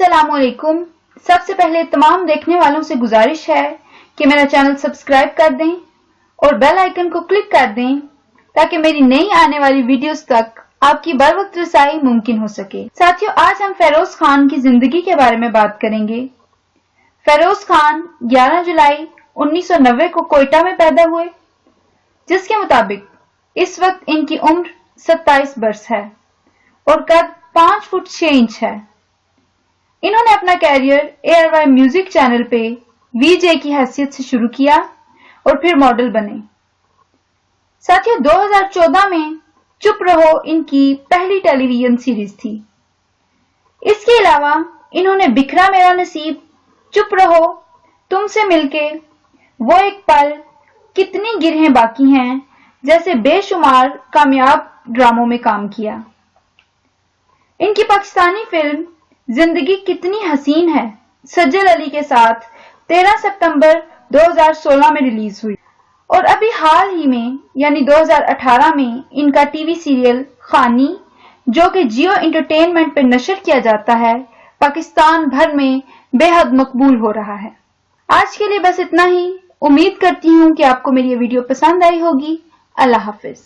अस्सलाम वालेकुम। सबसे पहले तमाम देखने वालों से गुजारिश है कि मेरा चैनल सब्सक्राइब कर दें और बेल आइकन को क्लिक कर दें ताकि मेरी नई आने वाली वीडियोस तक आपकी बर वक्त रसाई मुमकिन हो सके। साथियों, आज हम फेरोज खान की जिंदगी के बारे में बात करेंगे। फेरोज खान 11 जुलाई 1990 को कोयटा में पैदा हुए, जिसके मुताबिक इस वक्त इनकी उम्र 27 वर्ष है और कद 5 फुट 6 इंच है। इन्होंने अपना कैरियर ARY म्यूजिक चैनल पे VJ की हैसियत से शुरू किया और फिर मॉडल बने। साथियों, 2014 में चुप रहो इनकी पहली टेलीविजन सीरीज थी। इसके अलावा इन्होंने बिखरा मेरा नसीब, चुप रहो, तुमसे मिलके, वो एक पल, कितनी गिरहें बाकी हैं जैसे बेशुमार कामयाब ड्रामों में काम किया। इनकी पाकिस्तानी फिल्म जिंदगी कितनी हसीन है सज्जल अली के साथ 13 सितंबर 2016 में रिलीज हुई और अभी हाल ही में यानी 2018 में इनका टीवी सीरियल खानी, जो कि जियो एंटरटेनमेंट पर नशर किया जाता है, पाकिस्तान भर में बेहद मकबूल हो रहा है। आज के लिए बस इतना ही। उम्मीद करती हूँ कि आपको मेरी ये वीडियो पसंद आई होगी। अल्लाह हाफिज।